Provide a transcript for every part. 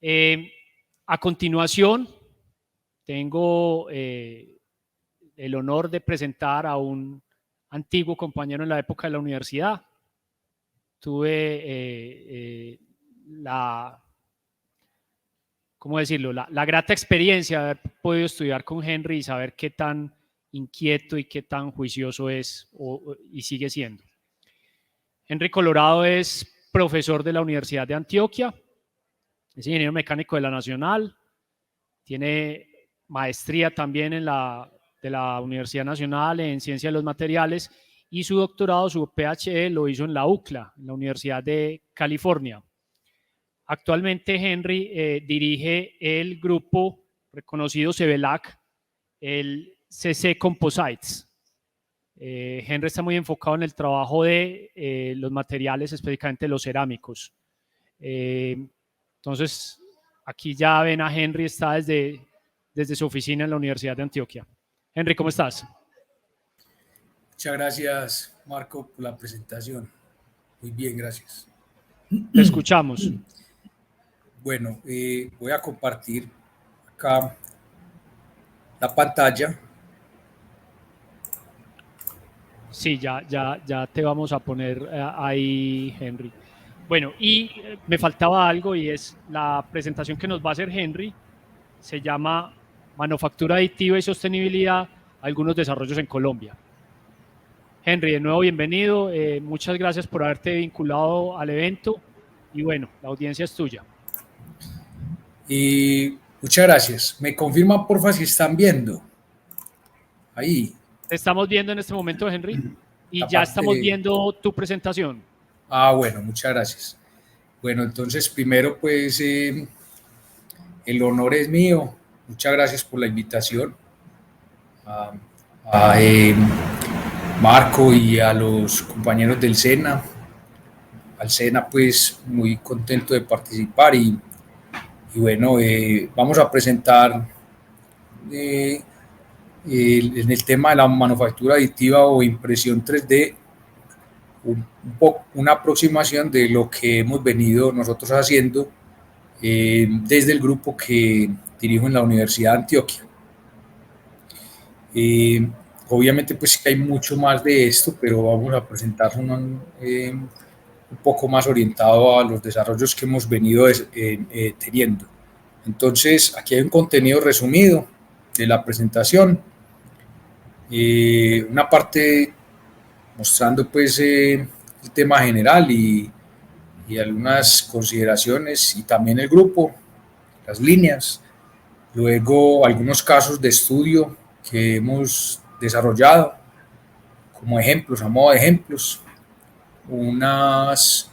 A continuación, tengo el honor de presentar a un antiguo compañero en la época de la universidad. Tuve ¿cómo decirlo? La grata experiencia de haber podido estudiar con Henry y saber qué tan inquieto y qué tan juicioso es y sigue siendo. Henry Colorado es profesor de la Universidad de Antioquia, es ingeniero mecánico de la Nacional, tiene maestría también de la Universidad Nacional en Ciencia de los Materiales y su doctorado, su PhD, lo hizo en la UCLA, en la Universidad de California. Actualmente Henry dirige el grupo reconocido CEVELAC, el CC Composites. Henry está muy enfocado en el trabajo de los materiales, específicamente los cerámicos. Entonces, aquí ya ven a Henry, está desde su oficina en la Universidad de Antioquia. Henry, ¿cómo estás? Muchas gracias, Marco, por la presentación. Muy bien, gracias. Te escuchamos. Bueno, voy a compartir acá la pantalla. Sí, ya te vamos a poner ahí, Henry. Bueno, y me faltaba algo y es la presentación que nos va a hacer Henry. Se llama Manufactura Aditiva y Sostenibilidad, algunos desarrollos en Colombia. Henry, de nuevo bienvenido. Muchas gracias por haberte vinculado al evento y bueno, la audiencia es tuya. Muchas gracias. ¿Me confirman, porfa, si están viendo? Ahí. Te estamos viendo en este momento, Henry, y ya estamos viendo tu presentación. Ah, bueno, muchas gracias. Bueno, entonces primero pues el honor es mío. Muchas gracias por la invitación a Marco y a los compañeros del SENA. Al SENA pues muy contento de participar y bueno, vamos a presentar en el tema de la manufactura aditiva o impresión 3D una aproximación de lo que hemos venido nosotros haciendo desde el grupo que dirijo en la Universidad de Antioquia. Obviamente pues hay mucho más de esto, pero vamos a presentar un poco más orientado a los desarrollos que hemos venido teniendo. Entonces aquí hay un contenido resumido de la presentación, una parte mostrando pues el tema general y algunas consideraciones y también el grupo, las líneas, luego algunos casos de estudio que hemos desarrollado como ejemplos, a modo de ejemplos, unas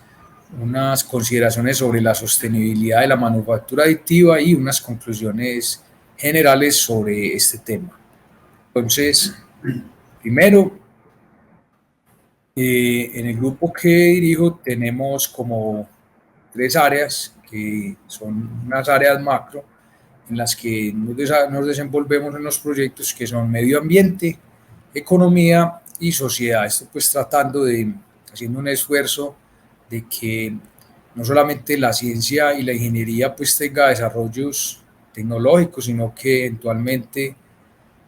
consideraciones sobre la sostenibilidad de la manufactura aditiva y unas conclusiones generales sobre este tema. Entonces, primero, en el grupo que dirijo tenemos como 3 áreas que son unas áreas macro en las que nos desenvolvemos en los proyectos que son medio ambiente, economía y sociedad. Esto pues haciendo un esfuerzo de que no solamente la ciencia y la ingeniería pues tenga desarrollos tecnológicos, sino que eventualmente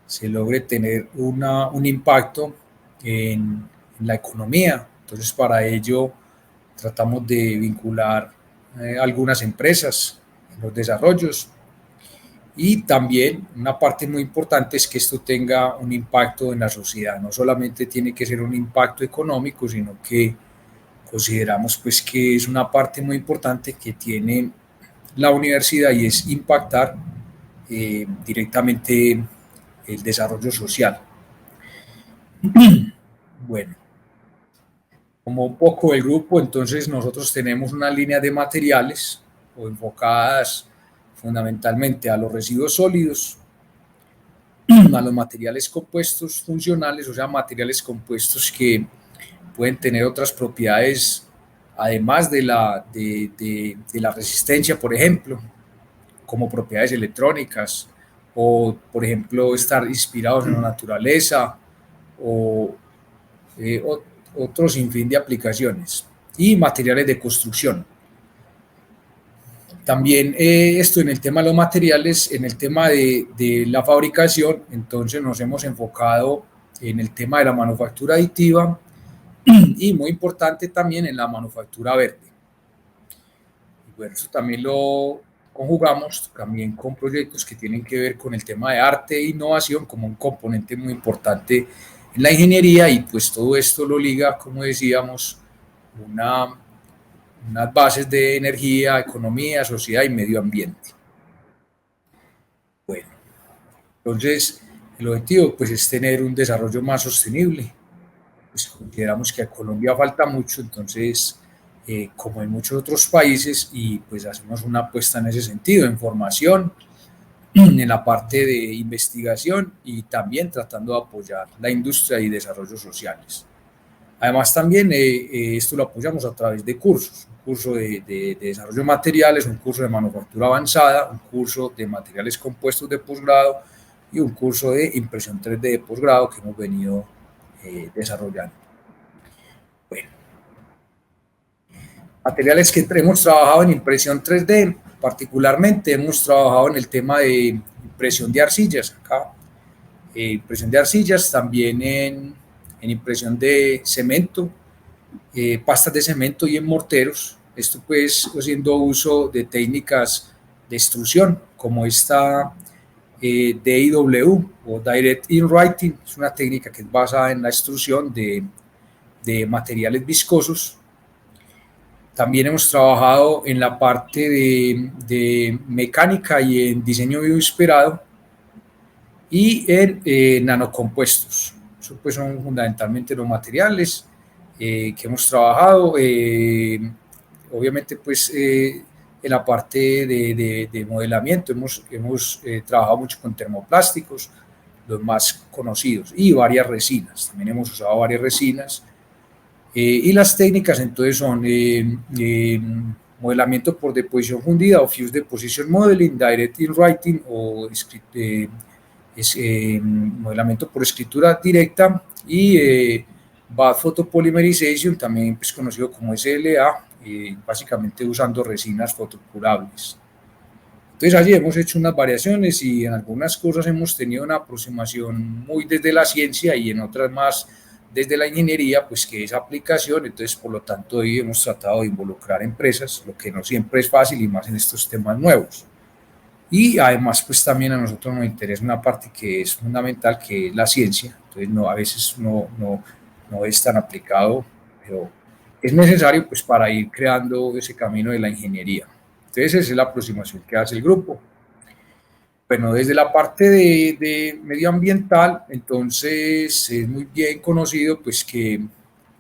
se logre tener un impacto en la economía. Entonces para ello tratamos de vincular algunas empresas en los desarrollos y también una parte muy importante es que esto tenga un impacto en la sociedad. No solamente tiene que ser un impacto económico, sino que consideramos pues que es una parte muy importante que tiene la universidad y es impactar directamente el desarrollo social. Bueno, como un poco el grupo, entonces nosotros tenemos una línea de materiales o enfocadas fundamentalmente a los residuos sólidos, a los materiales compuestos funcionales, o sea, materiales compuestos que pueden tener otras propiedades además de la resistencia, por ejemplo, como propiedades electrónicas o, por ejemplo, estar inspirados en la naturaleza o otro sinfín de aplicaciones y materiales de construcción. También esto en el tema de los materiales, en el tema de la fabricación, entonces nos hemos enfocado en el tema de la manufactura aditiva y muy importante también en la manufactura verde. Y bueno, eso también lo conjugamos también con proyectos que tienen que ver con el tema de arte e innovación como un componente muy importante en la ingeniería, y pues todo esto lo liga, como decíamos, unas bases de energía, economía, sociedad y medio ambiente. Bueno, entonces el objetivo pues es tener un desarrollo más sostenible. Pues consideramos que a Colombia falta mucho, entonces como en muchos otros países, y pues hacemos una apuesta en ese sentido, en formación, en la parte de investigación y también tratando de apoyar la industria y desarrollos sociales. Además también esto lo apoyamos a través de cursos, un curso de desarrollo de materiales, un curso de manufactura avanzada, un curso de materiales compuestos de posgrado y un curso de impresión 3D de posgrado que hemos venido desarrollando. Bueno, materiales que hemos trabajado en impresión 3D, particularmente hemos trabajado en el tema de impresión de arcillas, acá, impresión de arcillas, también en impresión de cemento, pastas de cemento y en morteros. Esto pues haciendo uso de técnicas de extrusión como esta DIW o Direct Inwriting. Es una técnica que es basada en la extrusión de materiales viscosos. También hemos trabajado en la parte de mecánica y en diseño bioinspirado y en nanocompuestos. Eso pues son fundamentalmente los materiales que hemos trabajado. Obviamente pues en la parte de modelamiento hemos trabajado mucho con termoplásticos, los más conocidos, y varias resinas. También hemos usado varias resinas. Y las técnicas entonces son modelamiento por deposición fundida o Fused Deposition Modeling, Direct Inwriting o modelamiento por escritura directa, y Bath Photopolymerization, también pues, conocido como SLA, básicamente usando resinas fotocurables. Entonces allí hemos hecho unas variaciones y en algunas cosas hemos tenido una aproximación muy desde la ciencia y en otras más desde la ingeniería, pues que es aplicación. Entonces por lo tanto hoy hemos tratado de involucrar empresas, lo que no siempre es fácil y más en estos temas nuevos. Y además pues también a nosotros nos interesa una parte que es fundamental, que es la ciencia. Entonces a veces no es tan aplicado, pero es necesario pues para ir creando ese camino de la ingeniería. Entonces esa es la aproximación que hace el grupo. Bueno, desde la parte de medioambiental, entonces es muy bien conocido pues que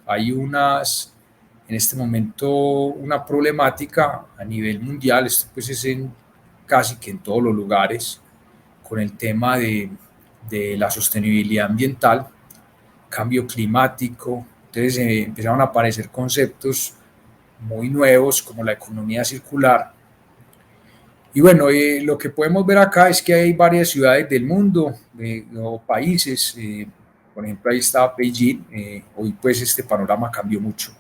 hay en este momento una problemática a nivel mundial. Esto pues es casi que en todos los lugares, con el tema de la sostenibilidad ambiental, cambio climático. Entonces empezaron a aparecer conceptos muy nuevos como la economía circular. Y bueno, lo que podemos ver acá es que hay varias ciudades del mundo o países. Por ejemplo, ahí está Beijing. Hoy pues este panorama cambió mucho.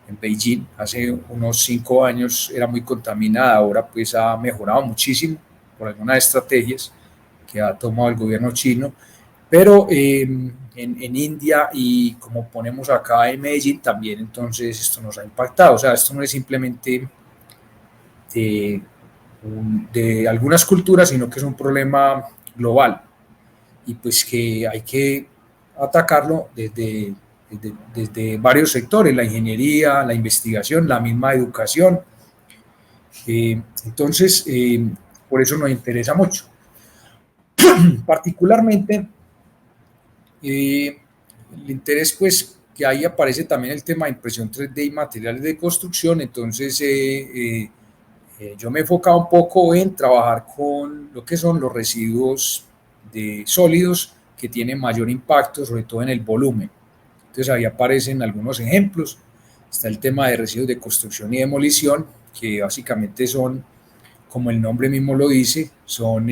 En Beijing hace unos 5 años era muy contaminada, ahora pues ha mejorado muchísimo por algunas estrategias que ha tomado el gobierno chino. Pero en India, y como ponemos acá en Medellín también, entonces esto nos ha impactado. O sea, esto no es simplemente de algunas culturas, sino que es un problema global y pues que hay que atacarlo desde varios sectores: la ingeniería, la investigación, la misma educación. Entonces, por eso nos interesa mucho. Particularmente, el interés pues que ahí aparece también el tema de impresión 3D y materiales de construcción. Entonces yo me he enfocado un poco en trabajar con lo que son los residuos de sólidos que tienen mayor impacto, sobre todo en el volumen. Entonces ahí aparecen algunos ejemplos. Está el tema de residuos de construcción y demolición, que básicamente son, como el nombre mismo lo dice, son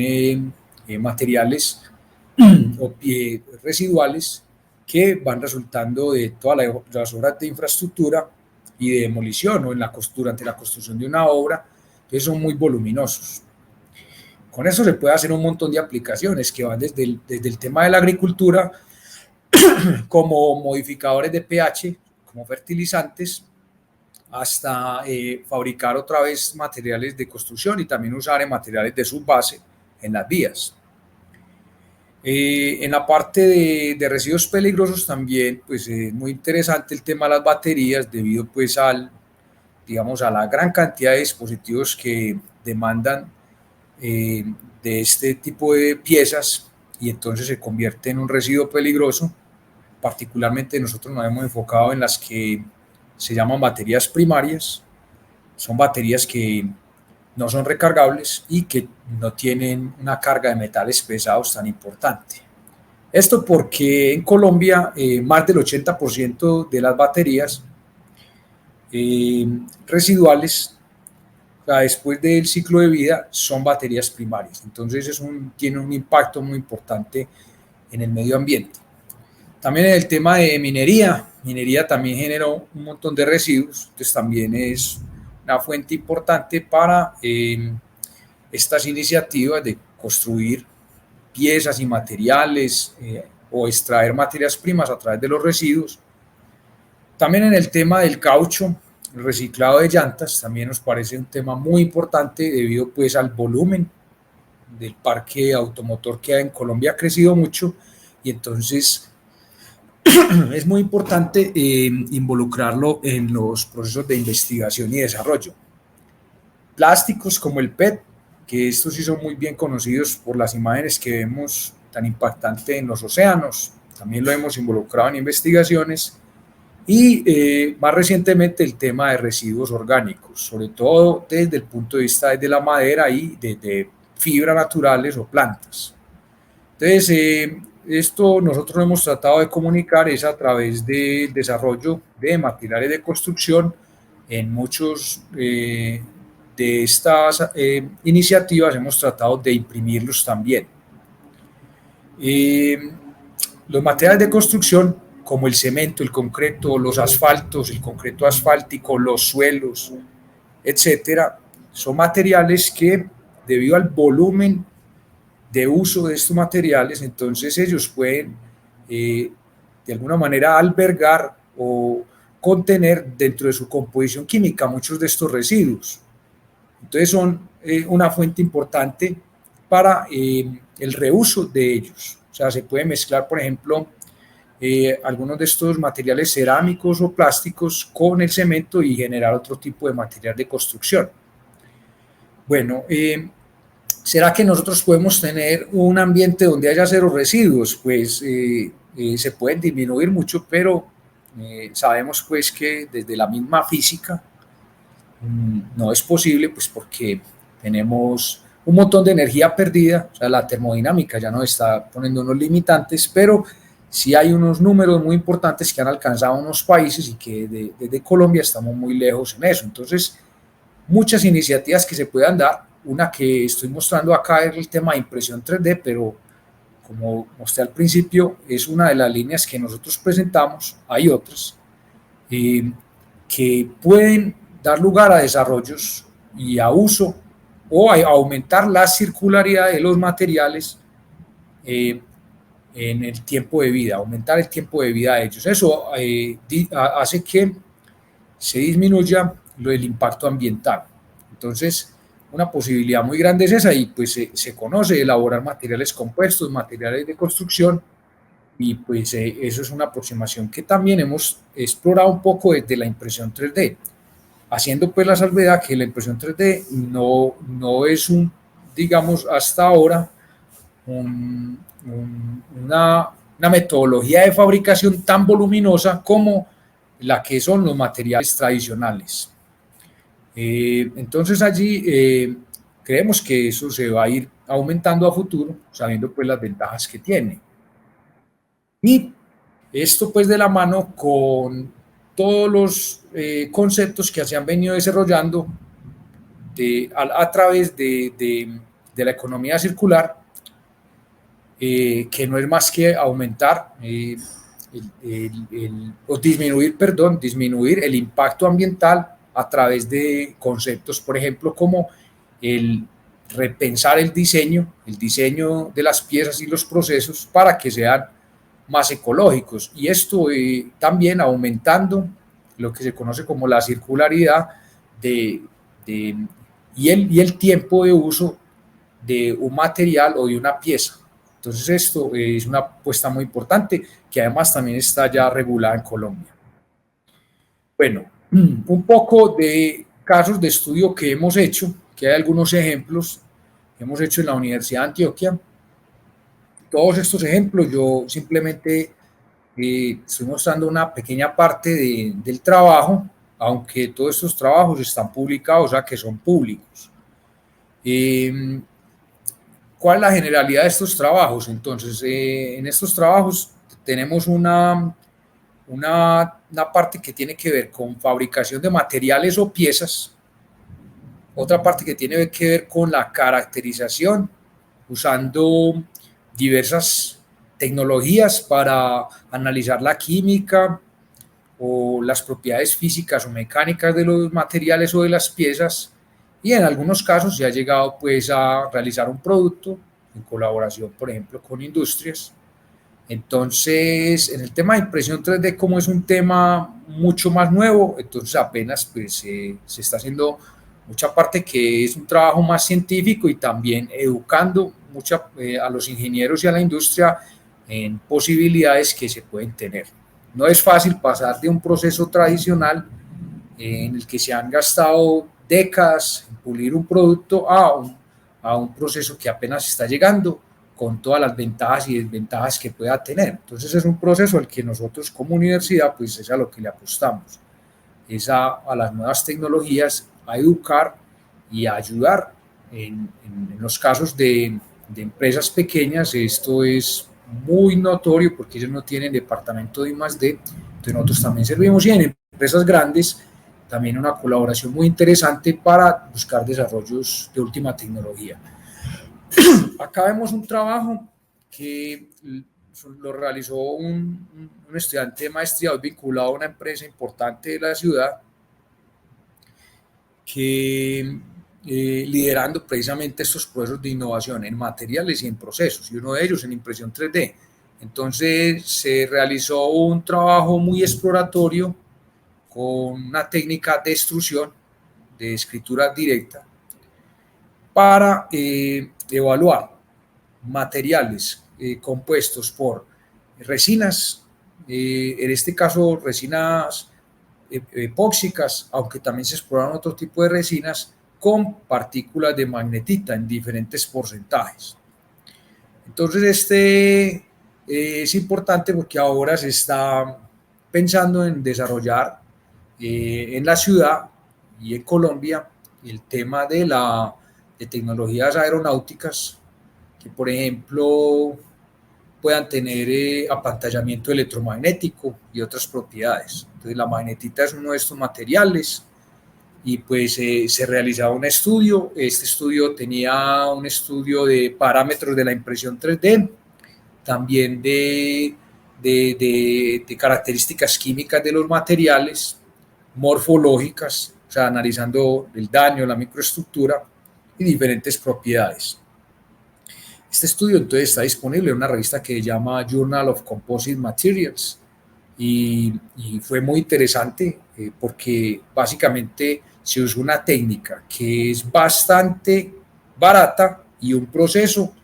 materiales residuales que van resultando de todas las obras de infraestructura y de demolición, o durante la construcción de una obra, entonces son muy voluminosos. Con eso se puede hacer un montón de aplicaciones que van desde el tema de la agricultura, como modificadores de pH, como fertilizantes, hasta fabricar otra vez materiales de construcción y también usar materiales de subbase en las vías. En la parte de residuos peligrosos también, pues es muy interesante el tema de las baterías debido pues digamos, a la gran cantidad de dispositivos que demandan de este tipo de piezas y entonces se convierte en un residuo peligroso. Particularmente nosotros nos hemos enfocado en las que se llaman baterías primarias. Son baterías que no son recargables y que no tienen una carga de metales pesados tan importante. Esto porque en Colombia más del 80% de las baterías residuales, o sea, después del ciclo de vida, son baterías primarias. Entonces tiene un impacto muy importante en el medio ambiente. También en el tema de minería también genera un montón de residuos, entonces también es una fuente importante para estas iniciativas de construir piezas y materiales o extraer materias primas a través de los residuos. También en el tema del caucho, el reciclado de llantas también nos parece un tema muy importante debido pues al volumen del parque automotor que en Colombia ha crecido mucho y entonces es muy importante involucrarlo en los procesos de investigación y desarrollo. Plásticos como el PET, que estos sí son muy bien conocidos por las imágenes que vemos tan impactantes en los océanos, también lo hemos involucrado en investigaciones. Y más recientemente el tema de residuos orgánicos, sobre todo desde el punto de vista de la madera y de fibras naturales o plantas. Entonces, esto nosotros hemos tratado de comunicar es a través del desarrollo de materiales de construcción. En muchos de estas iniciativas hemos tratado de imprimirlos también. Los materiales de construcción como el cemento, el concreto, los asfaltos, el concreto asfáltico, los suelos, etcétera, son materiales que debido al volumen de uso de estos materiales, entonces ellos pueden de alguna manera albergar o contener dentro de su composición química muchos de estos residuos. Entonces son una fuente importante para el reuso de ellos. O sea, se puede mezclar, por ejemplo, algunos de estos materiales cerámicos o plásticos con el cemento y generar otro tipo de material de construcción. Bueno, ¿será que nosotros podemos tener un ambiente donde haya cero residuos? Pues se pueden disminuir mucho, pero sabemos pues que desde la misma física no es posible, pues porque tenemos un montón de energía perdida, o sea, la termodinámica ya nos está poniendo unos limitantes, pero sí hay unos números muy importantes que han alcanzado unos países y que desde Colombia estamos muy lejos en eso. Entonces, muchas iniciativas que se puedan dar. Una que estoy mostrando acá es el tema de impresión 3D, pero como mostré al principio, es una de las líneas que nosotros presentamos. Hay otras que pueden dar lugar a desarrollos y a uso o a aumentar la circularidad de los materiales en el tiempo de vida, aumentar el tiempo de vida de ellos. Eso hace que se disminuya el impacto ambiental. Entonces, una posibilidad muy grande es esa y pues se conoce elaborar materiales compuestos, materiales de construcción y pues eso es una aproximación que también hemos explorado un poco desde la impresión 3D, haciendo pues la salvedad que la impresión 3D no es digamos, hasta ahora una metodología de fabricación tan voluminosa como la que son los materiales tradicionales. Entonces allí creemos que eso se va a ir aumentando a futuro, sabiendo pues las ventajas que tiene. Y esto pues de la mano con todos los conceptos que se han venido desarrollando a través de la economía circular, que no es más que aumentar o disminuir el impacto ambiental a través de conceptos, por ejemplo, como el repensar el diseño de las piezas y los procesos para que sean más ecológicos, y esto también aumentando lo que se conoce como la circularidad y el tiempo de uso de un material o de una pieza. Entonces esto es una apuesta muy importante que además también está ya regulada en Colombia. Bueno, un poco de casos de estudio que hemos hecho, que hay algunos ejemplos que hemos hecho en la Universidad de Antioquia. Todos estos ejemplos yo simplemente estoy mostrando una pequeña parte del trabajo, aunque todos estos trabajos están publicados, o sea que son públicos. ¿Cuál es la generalidad de estos trabajos? Entonces, en estos trabajos tenemos una parte que tiene que ver con fabricación de materiales o piezas, otra parte que tiene que ver con la caracterización, usando diversas tecnologías para analizar la química o las propiedades físicas o mecánicas de los materiales o de las piezas, y en algunos casos se ha llegado pues a realizar un producto en colaboración, por ejemplo, con industrias. Entonces, en el tema de impresión 3D, como es un tema mucho más nuevo, entonces apenas pues se está haciendo mucha parte que es un trabajo más científico y también educando a los ingenieros y a la industria en posibilidades que se pueden tener. No es fácil pasar de un proceso tradicional en el que se han gastado décadas en pulir un producto a un proceso que apenas está llegando, con todas las ventajas y desventajas que pueda tener. Entonces es un proceso al que nosotros como universidad pues es a lo que le apostamos, es a las nuevas tecnologías, a educar y a ayudar. En los casos de empresas pequeñas esto es muy notorio porque ellos no tienen departamento de I+D, entonces nosotros también servimos, y en empresas grandes también una colaboración muy interesante para buscar desarrollos de última tecnología. Acá vemos un trabajo que lo realizó un estudiante de maestría vinculado a una empresa importante de la ciudad, que liderando precisamente estos procesos de innovación en materiales y en procesos, y uno de ellos en impresión 3D. Entonces se realizó un trabajo muy exploratorio con una técnica de extrusión, de escritura directa, para evaluar materiales compuestos por resinas, en este caso resinas epóxicas, aunque también se exploran otro tipo de resinas con partículas de magnetita en diferentes porcentajes. Entonces es importante porque ahora se está pensando en desarrollar en la ciudad y en Colombia el tema de tecnologías aeronáuticas que, por ejemplo, puedan tener apantallamiento electromagnético y otras propiedades. Entonces la magnetita es uno de estos materiales, y pues se realizaba un estudio. Este estudio tenía un estudio de parámetros de la impresión 3D, también de características químicas de los materiales, morfológicas, o sea, analizando el daño, la microestructura y diferentes propiedades. Este estudio entonces está disponible en una revista que se llama Journal of Composite Materials, y fue muy interesante porque básicamente se usó una técnica que es bastante barata y un proceso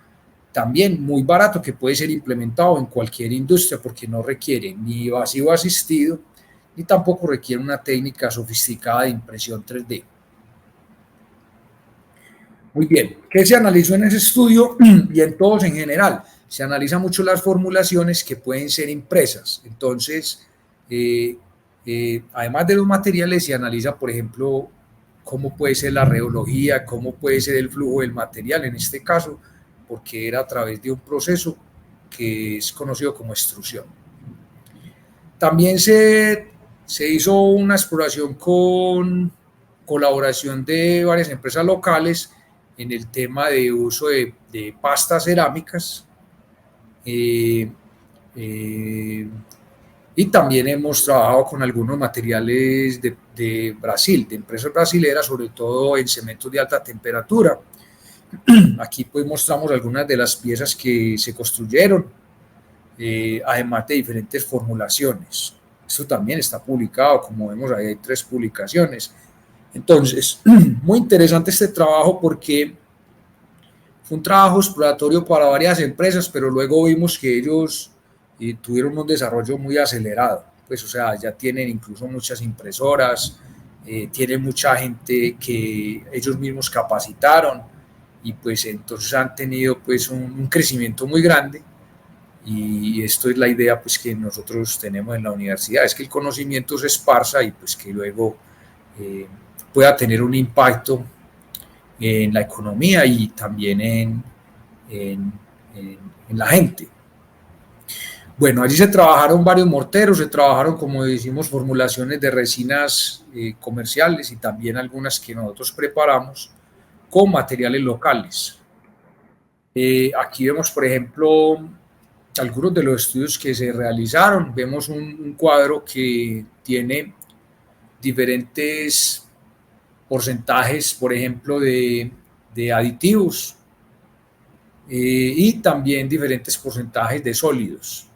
también muy barato que puede ser implementado en cualquier industria porque no requiere ni vacío asistido ni tampoco requiere una técnica sofisticada de impresión 3D. Muy bien, ¿qué se analizó en ese estudio y en todos en general? Se analiza mucho las formulaciones que pueden ser impresas. Entonces, además de los materiales, se analiza, por ejemplo, cómo puede ser la rheología, cómo puede ser el flujo del material, en este caso, porque era a través de un proceso que es conocido como extrusión. También se hizo una exploración con colaboración de varias empresas locales en el tema de uso de pastas cerámicas, y Y también hemos trabajado con algunos materiales de Brasil, de empresas brasileras, sobre todo en cementos de alta temperatura. Aquí pues mostramos algunas de las piezas que se construyeron, además de diferentes formulaciones. Esto también está publicado, como vemos ahí hay 3 publicaciones. Entonces, muy interesante este trabajo porque fue un trabajo exploratorio para varias empresas, pero luego vimos que ellos tuvieron un desarrollo muy acelerado. Pues, o sea, ya tienen incluso muchas impresoras, tienen mucha gente que ellos mismos capacitaron y pues entonces han tenido pues un crecimiento muy grande. Y esto es la idea pues que nosotros tenemos en la universidad, es que el conocimiento se esparza y pues que luego pueda tener un impacto en la economía y también en la gente. Bueno, allí se trabajaron varios morteros, se trabajaron, como decimos, formulaciones de resinas comerciales y también algunas que nosotros preparamos con materiales locales. Aquí vemos, por ejemplo, algunos de los estudios que se realizaron. Vemos un cuadro que tiene diferentes porcentajes, por ejemplo, de aditivos y también diferentes porcentajes de sólidos.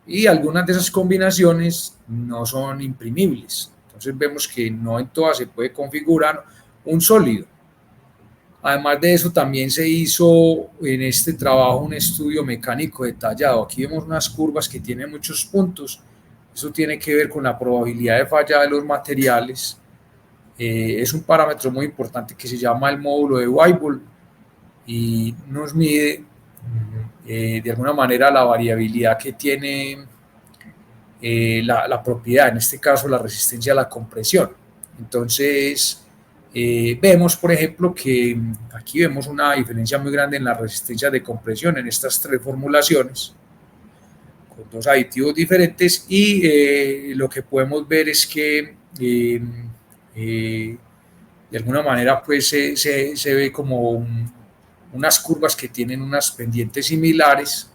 Y algunas de esas combinaciones no son imprimibles. Entonces vemos que no en todas se puede configurar un sólido. Además de eso, también se hizo en este trabajo un estudio mecánico detallado. Aquí vemos unas curvas que tienen muchos puntos. Eso tiene que ver con la probabilidad de falla de los materiales. Es un parámetro muy importante que se llama el módulo de Weibull y nos mide de alguna manera la variabilidad que tiene la propiedad, en este caso la resistencia a la compresión. Entonces, vemos, por ejemplo, que aquí vemos una diferencia muy grande en la resistencia de compresión en estas 3 formulaciones, con 2 aditivos diferentes, y lo que podemos ver es que de alguna manera pues se ve como unas curvas que tienen unas pendientes similares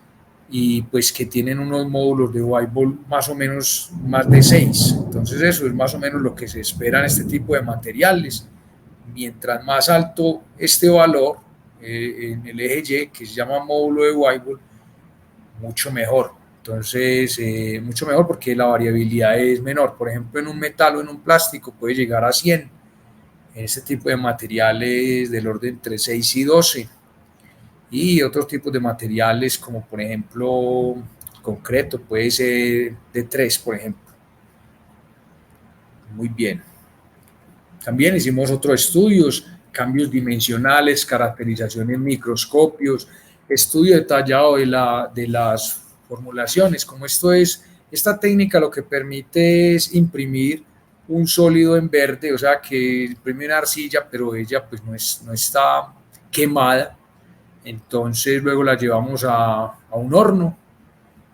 y pues que tienen unos módulos de Weibull más o menos más de 6. Entonces eso es más o menos lo que se espera en este tipo de materiales. Mientras más alto este valor en el eje Y, que se llama módulo de Weibull, mucho mejor. Entonces, mucho mejor porque la variabilidad es menor. Por ejemplo, en un metal o en un plástico puede llegar a 100. En este tipo de materiales del orden entre 6 y 12. Y otros tipos de materiales como por ejemplo concreto puede ser de 3, por ejemplo. Muy bien. También hicimos otros estudios, cambios dimensionales, caracterización en microscopios, estudio detallado de las formulaciones. Como esta técnica lo que permite es imprimir un sólido en verde, o sea que imprime una arcilla, pero ella pues no está quemada. Entonces luego la llevamos a un horno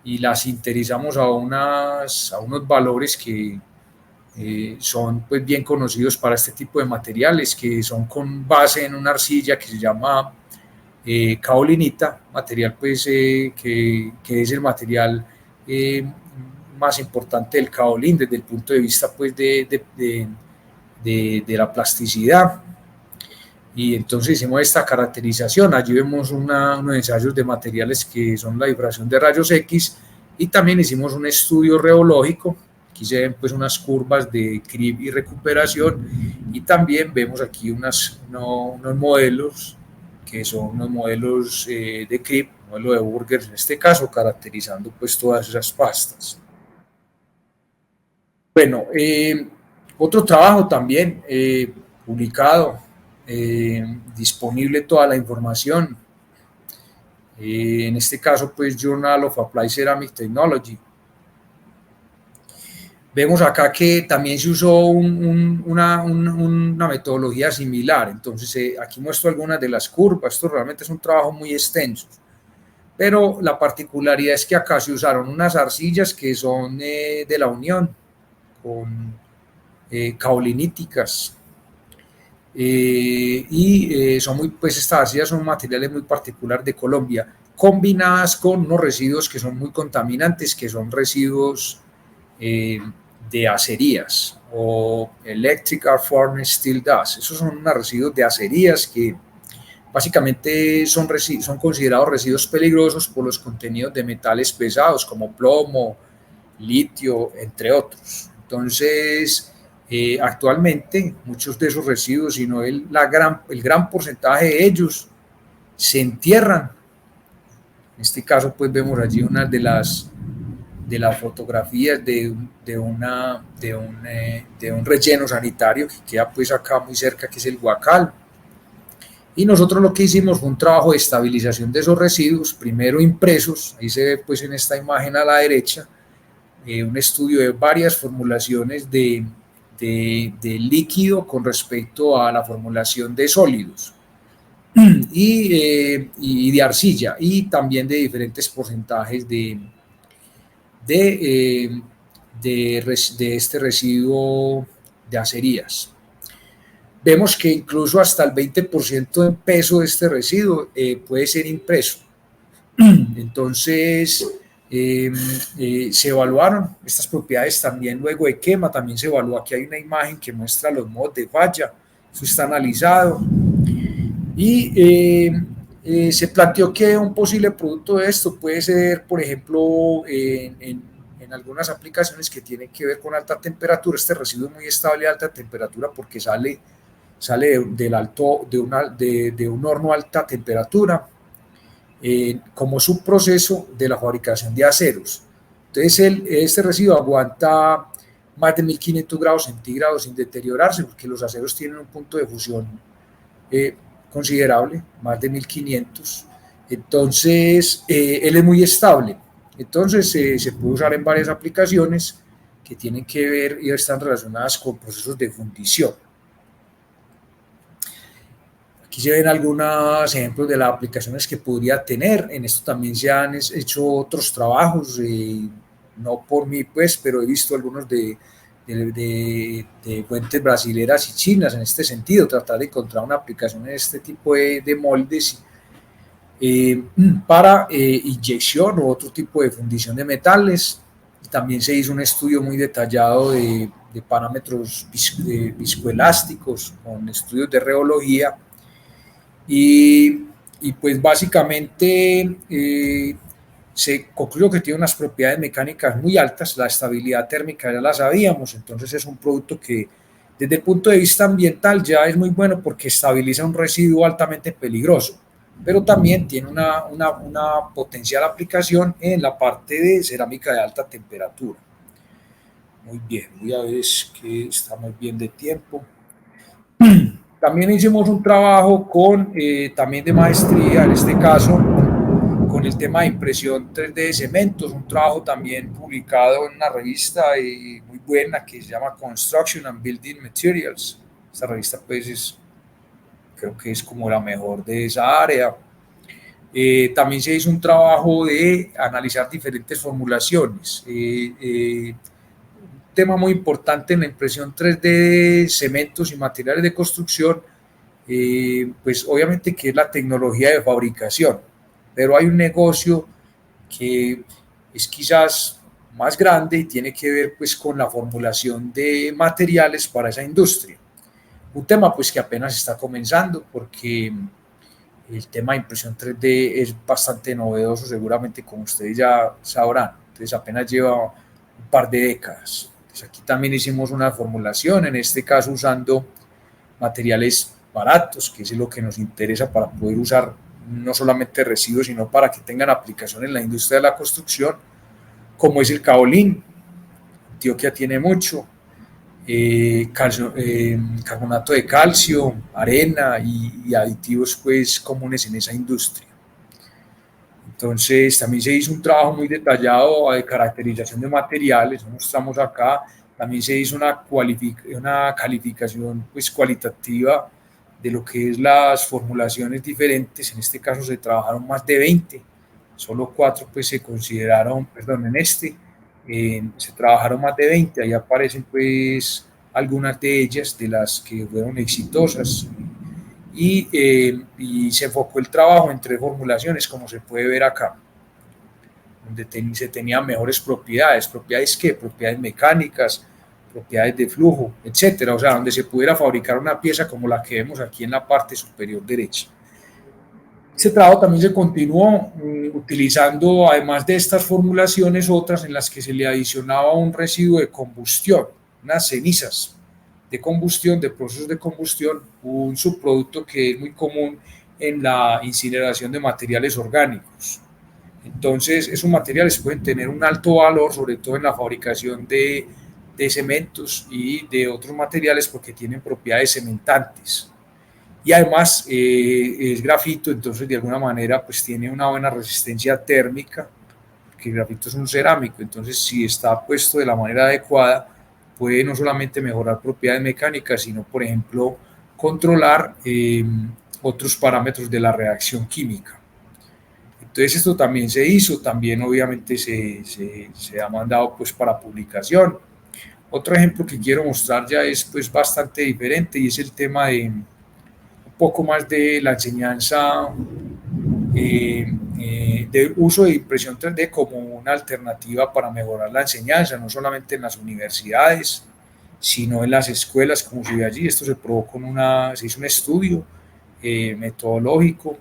y la sinterizamos a unos valores que son pues bien conocidos para este tipo de materiales, que son con base en una arcilla que se llama kaolinita, material pues que es el material más importante del kaolín desde el punto de vista pues de la plasticidad. Y entonces hicimos esta caracterización. Allí vemos unos ensayos de materiales que son la difracción de rayos X y también hicimos un estudio reológico. Aquí se ven pues unas curvas de creep y recuperación y también vemos aquí unos modelos que son unos modelos de creep, modelo de Burger en este caso, caracterizando pues todas esas pastas. Bueno, otro trabajo también publicado, disponible toda la información, en este caso pues Journal of Applied Ceramic Technology. Vemos acá que también se usó una metodología similar, entonces aquí muestro algunas de las curvas. Esto realmente es un trabajo muy extenso, pero la particularidad es que acá se usaron unas arcillas que son de la Unión, con kaoliníticas, son pues estas arcillas son materiales muy particulares de Colombia, combinadas con unos residuos que son muy contaminantes, que son residuos eh, de acerías o Electric Arc Furnace Steel Dust. Esos son unos residuos de acerías que básicamente son considerados residuos peligrosos por los contenidos de metales pesados como plomo, litio, entre otros. Entonces, actualmente muchos de esos residuos, sino el gran porcentaje de ellos, se entierran. En este caso, pues vemos allí una de las fotografías de un relleno sanitario que queda pues acá muy cerca, que es el Huacal. Y nosotros lo que hicimos fue un trabajo de estabilización de esos residuos, primero impresos, ahí se ve pues en esta imagen a la derecha, un estudio de varias formulaciones de líquido con respecto a la formulación de sólidos y de arcilla, y también de diferentes porcentajes de este residuo de acerías. Vemos que incluso hasta el 20% en peso de este residuo puede ser impreso. Entonces, se evaluaron estas propiedades también luego de quema, también se evaluó. Aquí hay una imagen que muestra los modos de falla, eso está analizado. Y se planteó que un posible producto de esto puede ser, por ejemplo, en algunas aplicaciones que tienen que ver con alta temperatura. Este residuo es muy estable a alta temperatura porque sale de un horno a alta temperatura como subproceso de la fabricación de aceros. Entonces, este residuo aguanta más de 1500 grados centígrados sin deteriorarse, porque los aceros tienen un punto de fusión considerable, más de 1500. Entonces, él es muy estable. Entonces, se puede usar en varias aplicaciones que tienen que ver y están relacionadas con procesos de fundición. Aquí se ven algunos ejemplos de las aplicaciones que podría tener. En esto también se han hecho otros trabajos, no por mí, pues, pero he visto algunos de fuentes brasileras y chinas en este sentido, tratar de encontrar una aplicación en este tipo de moldes para inyección u otro tipo de fundición de metales. También se hizo un estudio muy detallado de parámetros viscoelásticos con estudios de reología. Y pues básicamente se concluyó que tiene unas propiedades mecánicas muy altas, la estabilidad térmica ya la sabíamos, entonces es un producto que desde el punto de vista ambiental ya es muy bueno porque estabiliza un residuo altamente peligroso, pero también tiene una potencial aplicación en la parte de cerámica de alta temperatura. Muy bien, voy a ver que estamos bien de tiempo. También hicimos un trabajo también de maestría, en este caso, con el tema de impresión 3D de cementos, un trabajo también publicado en una revista muy buena que se llama Construction and Building Materials. Esta revista pues creo que es como la mejor de esa área. También se hizo un trabajo de analizar diferentes formulaciones. Tema muy importante en la impresión 3D de cementos y materiales de construcción, pues obviamente que es la tecnología de fabricación, pero hay un negocio que es quizás más grande y tiene que ver pues con la formulación de materiales para esa industria. Un tema pues que apenas está comenzando porque el tema de impresión 3D es bastante novedoso, seguramente como ustedes ya sabrán, entonces apenas lleva un par de décadas. Aquí también hicimos una formulación, en este caso usando materiales baratos, que es lo que nos interesa para poder usar no solamente residuos, sino para que tengan aplicación en la industria de la construcción, como es el caolín. Antioquia tiene mucho, carbonato de calcio, arena y aditivos pues comunes en esa industria. Entonces, también se hizo un trabajo muy detallado de caracterización de materiales, mostramos acá. También se hizo una calificación pues, cualitativa de lo que es las formulaciones diferentes. En este caso se trabajaron más de 20, solo 4 pues, se consideraron, perdón, se trabajaron más de 20, ahí aparecen pues algunas de ellas, de las que fueron exitosas. Y se enfocó el trabajo en 3 formulaciones, como se puede ver acá. donde se tenían mejores propiedades. ¿Propiedades qué? Propiedades mecánicas, propiedades de flujo, etcétera. O sea, donde se pudiera fabricar una pieza como la que vemos aquí en la parte superior derecha. Ese trabajo también se continuó utilizando, además de estas formulaciones, otras en las que se le adicionaba un residuo de combustión, unas cenizas de combustión, de procesos de combustión, un subproducto que es muy común en la incineración de materiales orgánicos. Entonces, esos materiales pueden tener un alto valor, sobre todo en la fabricación de cementos y de otros materiales, porque tienen propiedades cementantes. Y además es grafito, entonces de alguna manera pues tiene una buena resistencia térmica, porque el grafito es un cerámico, entonces si está puesto de la manera adecuada, puede no solamente mejorar propiedades mecánicas, sino por ejemplo controlar otros parámetros de la reacción química. Entonces esto también se hizo, también obviamente se ha mandado pues para publicación. Otro ejemplo que quiero mostrar ya es pues bastante diferente, y es el tema de poco más de la enseñanza de uso de impresión 3D como una alternativa para mejorar la enseñanza, no solamente en las universidades, sino en las escuelas, como se ve allí. Esto se probó se hizo un estudio metodológico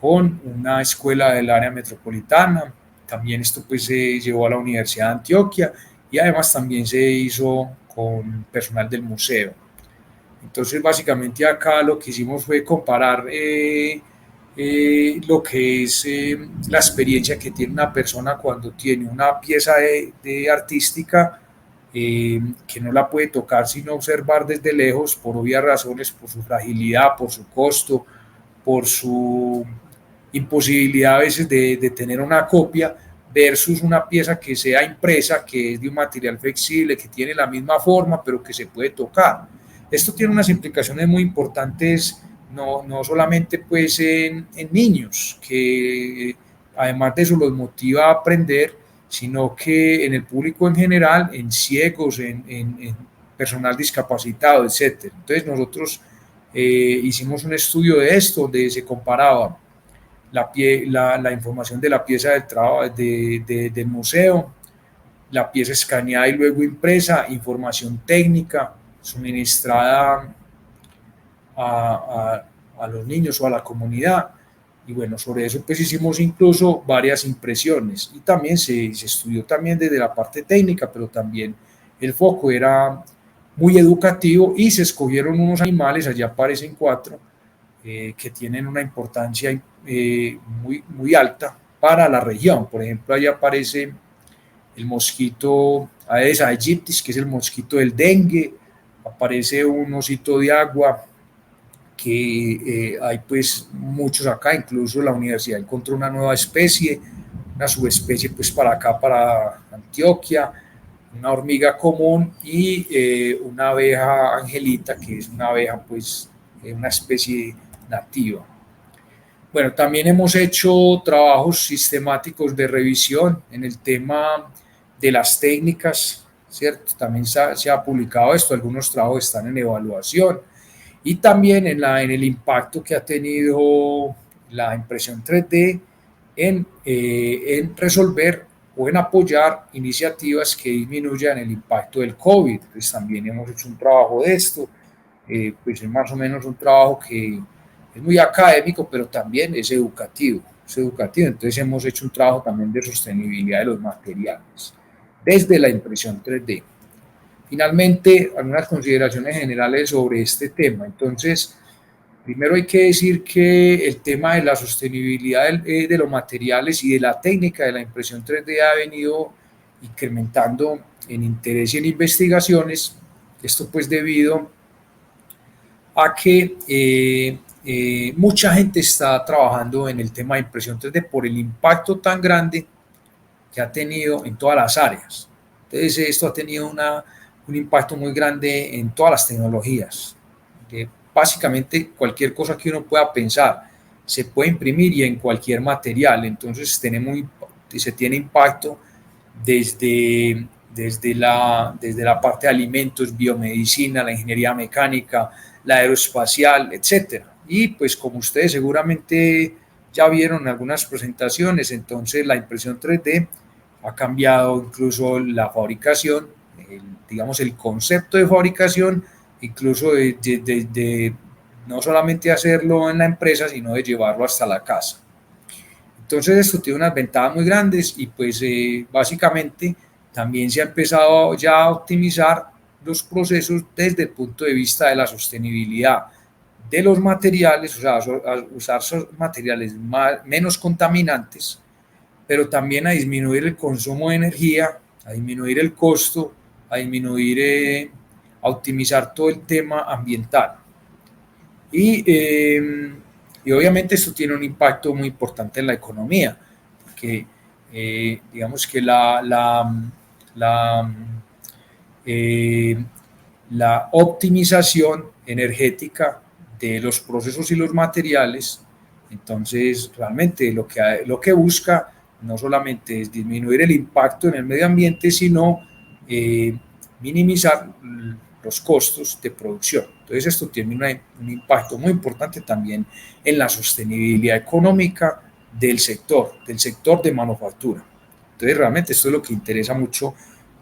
con una escuela del área metropolitana. También esto pues se llevó a la Universidad de Antioquia, y además también se hizo con personal del museo. Entonces, básicamente acá lo que hicimos fue comparar lo que es la experiencia que tiene una persona cuando tiene una pieza de artística que no la puede tocar sino observar desde lejos, por obvias razones, por su fragilidad, por su costo, por su imposibilidad a veces de tener una copia, versus una pieza que sea impresa, que es de un material flexible, que tiene la misma forma, pero que se puede tocar. Esto tiene unas implicaciones muy importantes, no solamente pues en niños, que además de eso los motiva a aprender, sino que en el público en general, en ciegos, en personal discapacitado, etc. Entonces nosotros hicimos un estudio de esto, donde se comparaba la información de la pieza del museo, la pieza escaneada y luego impresa, información técnica suministrada a los niños o a la comunidad. Y bueno, sobre eso pues hicimos incluso varias impresiones, y también se estudió también desde la parte técnica, pero también el foco era muy educativo, y se escogieron unos animales, allá aparecen 4, que tienen una importancia muy alta para la región. Por ejemplo, allá aparece el mosquito Aedes aegyptis, que es el mosquito del dengue. Aparece un osito de agua, que hay pues muchos acá, incluso la universidad encontró una nueva especie, una subespecie pues para acá, para Antioquia, una hormiga común, y una abeja angelita, que es una abeja pues una especie nativa. Bueno, también hemos hecho trabajos sistemáticos de revisión en el tema de las técnicas, ¿cierto? También se ha publicado esto, algunos trabajos están en evaluación, y también en el impacto que ha tenido la impresión 3D en resolver o en apoyar iniciativas que disminuyan el impacto del COVID. Pues también hemos hecho un trabajo de esto, pues es más o menos un trabajo que es muy académico, pero también es educativo. Entonces hemos hecho un trabajo también de sostenibilidad de los materiales desde la impresión 3D. Finalmente, algunas consideraciones generales sobre este tema. Entonces, primero hay que decir que el tema de la sostenibilidad de los materiales y de la técnica de la impresión 3D ha venido incrementando en interés y en investigaciones. Esto pues debido a que mucha gente está trabajando en el tema de impresión 3D por el impacto tan grande que ha tenido en todas las áreas. Entonces esto ha tenido un impacto muy grande en todas las tecnologías. Básicamente cualquier cosa que uno pueda pensar se puede imprimir, y en cualquier material. Entonces se tiene impacto desde la parte de alimentos, biomedicina, la ingeniería mecánica, la aeroespacial, etcétera. Y pues como ustedes seguramente ya vieron algunas presentaciones. Entonces la impresión 3D ha cambiado incluso la fabricación, digamos el concepto de fabricación, incluso de no solamente hacerlo en la empresa, sino de llevarlo hasta la casa. Entonces esto tiene unas ventajas muy grandes y pues básicamente también se ha empezado ya a optimizar los procesos desde el punto de vista de la sostenibilidad de los materiales, o sea, usar materiales menos contaminantes, pero también a disminuir el consumo de energía, a disminuir el costo, a disminuir, a optimizar todo el tema ambiental. Y obviamente esto tiene un impacto muy importante en la economía, porque digamos que la optimización energética de los procesos y los materiales, entonces realmente lo que busca no solamente es disminuir el impacto en el medio ambiente, sino minimizar los costos de producción. Entonces esto tiene un impacto muy importante también en la sostenibilidad económica del sector de manufactura. Entonces realmente esto es lo que interesa mucho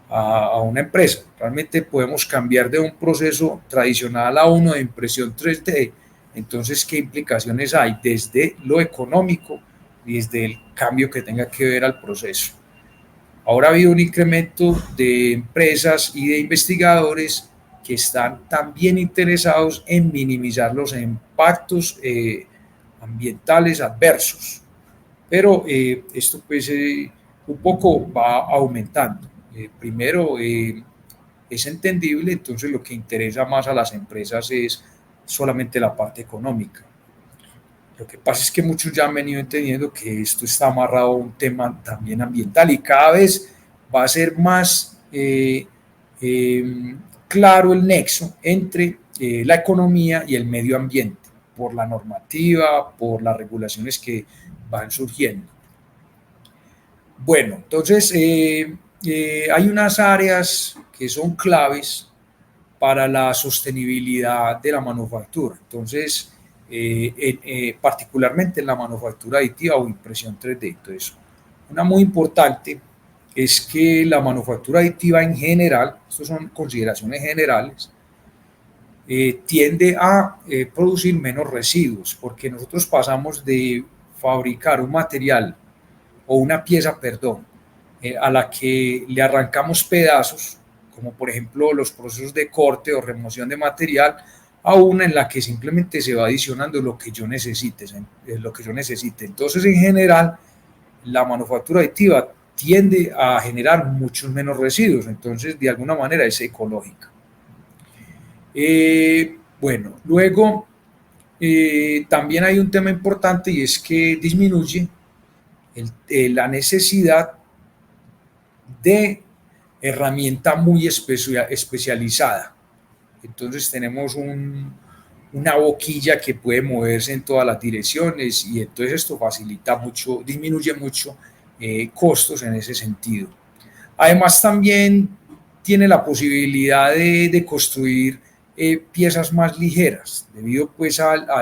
a una empresa. Realmente podemos cambiar de un proceso tradicional a uno de impresión 3D. Entonces, ¿qué implicaciones hay desde lo económico y desde el cambio que tenga que ver al proceso? Ahora ha habido un incremento de empresas y de investigadores que están también interesados en minimizar los impactos ambientales adversos. Pero esto pues un poco va aumentando. Primero, es entendible, entonces lo que interesa más a las empresas es solamente la parte económica. Lo que pasa es que muchos ya han venido entendiendo que esto está amarrado a un tema también ambiental y cada vez va a ser más claro el nexo entre la economía y el medio ambiente, por la normativa, por las regulaciones que van surgiendo. Bueno, entonces hay unas áreas que son claves para la sostenibilidad de la manufactura. Entonces, particularmente en la manufactura aditiva o impresión 3D. Entonces, una muy importante es que la manufactura aditiva en general, estas son consideraciones generales, tiende a producir menos residuos, porque nosotros pasamos de fabricar un material o una pieza, perdón, a la que le arrancamos pedazos, como por ejemplo los procesos de corte o remoción de material, a una en la que simplemente se va adicionando lo que yo necesite. Entonces, en general, la manufactura aditiva tiende a generar muchos menos residuos, entonces de alguna manera es ecológica. Bueno, luego también hay un tema importante y es que disminuye la necesidad de herramienta muy especializada. Entonces tenemos una boquilla que puede moverse en todas las direcciones y entonces esto facilita mucho, disminuye mucho costos en ese sentido. Además también tiene la posibilidad de construir piezas más ligeras debido pues al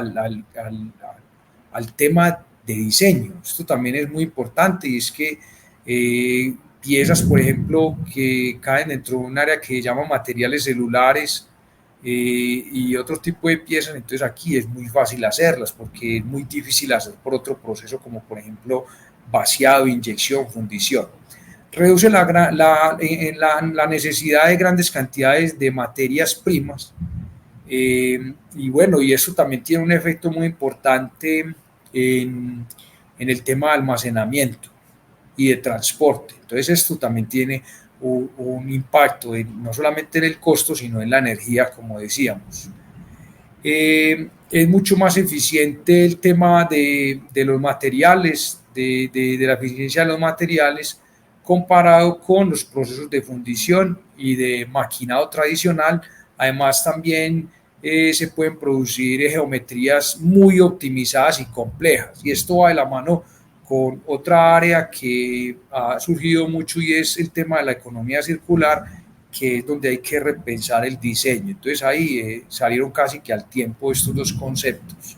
tema de diseño. Esto también es muy importante y es que piezas, por ejemplo, que caen dentro de un área que se llama materiales celulares y otro tipo de piezas, entonces aquí es muy fácil hacerlas porque es muy difícil hacer por otro proceso como por ejemplo vaciado, inyección, fundición. Reduce la necesidad de grandes cantidades de materias primas y bueno, y eso también tiene un efecto muy importante en el tema de almacenamiento y de transporte. Entonces esto también tiene un impacto no solamente en el costo, sino en la energía, como decíamos. Es mucho más eficiente el tema de los materiales, de la eficiencia de los materiales, comparado con los procesos de fundición y de maquinado tradicional. Además, también se pueden producir geometrías muy optimizadas y complejas. Y esto va de la mano con otra área que ha surgido mucho y es el tema de la economía circular, que es donde hay que repensar el diseño. Entonces ahí salieron casi que al tiempo estos dos conceptos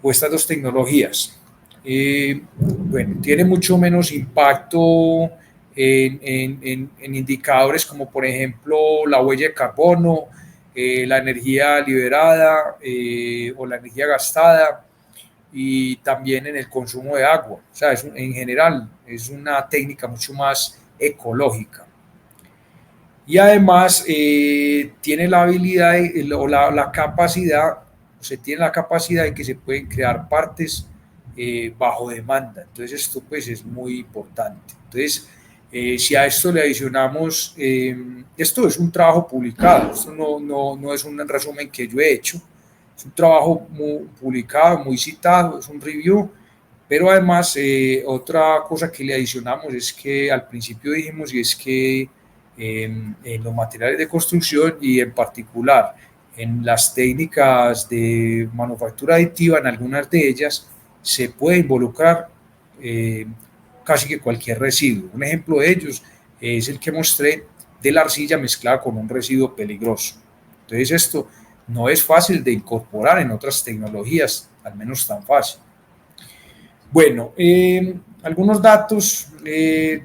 o estas dos tecnologías. Bueno, tiene mucho menos impacto en indicadores como por ejemplo la huella de carbono, la energía liberada o la energía gastada, y también en el consumo de agua. O sea, en general es una técnica mucho más ecológica. Y además tiene la habilidad o la capacidad, se tiene la capacidad de que se pueden crear partes bajo demanda. Entonces esto pues es muy importante. Entonces, si a esto le adicionamos, esto es un trabajo publicado, esto no es un resumen que yo he hecho, es un trabajo muy publicado, muy citado, es un review, pero además otra cosa que le adicionamos es que al principio dijimos, y es que en los materiales de construcción y en particular en las técnicas de manufactura aditiva, en algunas de ellas se puede involucrar casi que cualquier residuo. Un ejemplo de ellos es el que mostré de la arcilla mezclada con un residuo peligroso. Entonces esto no es fácil de incorporar en otras tecnologías, al menos tan fácil. Bueno, algunos datos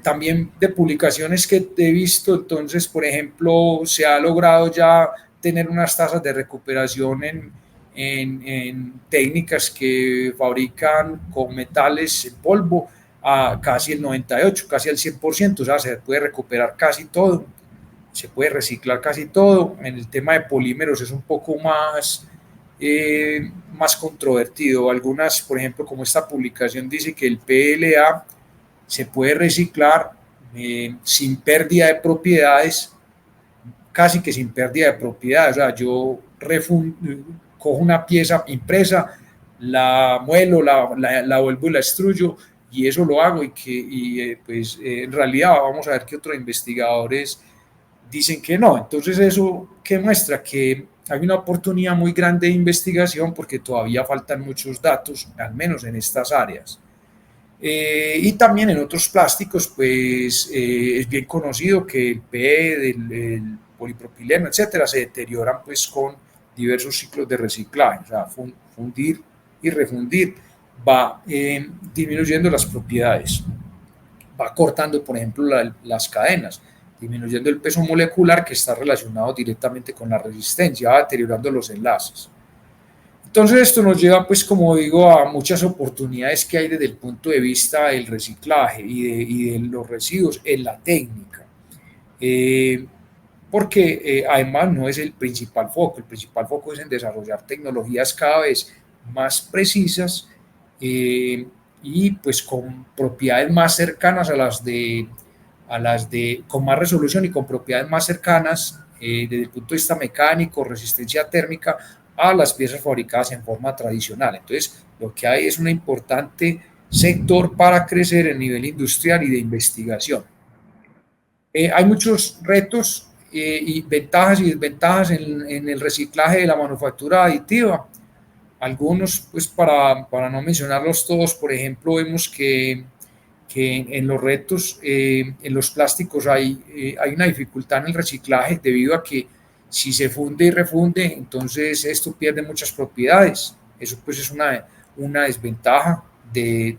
también de publicaciones que he visto. Entonces, por ejemplo, se ha logrado ya tener unas tasas de recuperación en técnicas que fabrican con metales en polvo a casi el 98, casi al 100%, o sea, se puede recuperar casi todo, se puede reciclar casi todo. En el tema de polímeros es un poco más controvertido. Algunas, por ejemplo, como esta publicación dice que el PLA se puede reciclar sin pérdida de propiedades, casi que sin pérdida de propiedades. O sea, yo cojo una pieza impresa, la muelo, la vuelvo y la extruyo, y eso lo hago, pues en realidad vamos a ver que otros investigadores dicen que no. Entonces eso que muestra que hay una oportunidad muy grande de investigación porque todavía faltan muchos datos, al menos en estas áreas. Y también en otros plásticos, pues es bien conocido que el PE, el polipropileno, etcétera, se deterioran pues con diversos ciclos de reciclaje. O sea, fundir y refundir va disminuyendo las propiedades, va cortando, por ejemplo, las cadenas, disminuyendo el peso molecular que está relacionado directamente con la resistencia, va deteriorando los enlaces. Entonces esto nos lleva, pues como digo, a muchas oportunidades que hay desde el punto de vista del reciclaje y de los residuos en la técnica. Porque además no es el principal foco es en desarrollar tecnologías cada vez más precisas y pues con propiedades más cercanas con más resolución y con propiedades más cercanas desde el punto de vista mecánico, resistencia térmica, a las piezas fabricadas en forma tradicional. Entonces, lo que hay es un importante sector para crecer en nivel industrial y de investigación. Hay muchos retos y ventajas y desventajas en el reciclaje de la manufactura aditiva. Algunos, pues para no mencionarlos todos, por ejemplo, vemos que en los retos, en los plásticos hay una dificultad en el reciclaje debido a que si se funde y refunde, entonces esto pierde muchas propiedades. Eso pues es una desventaja de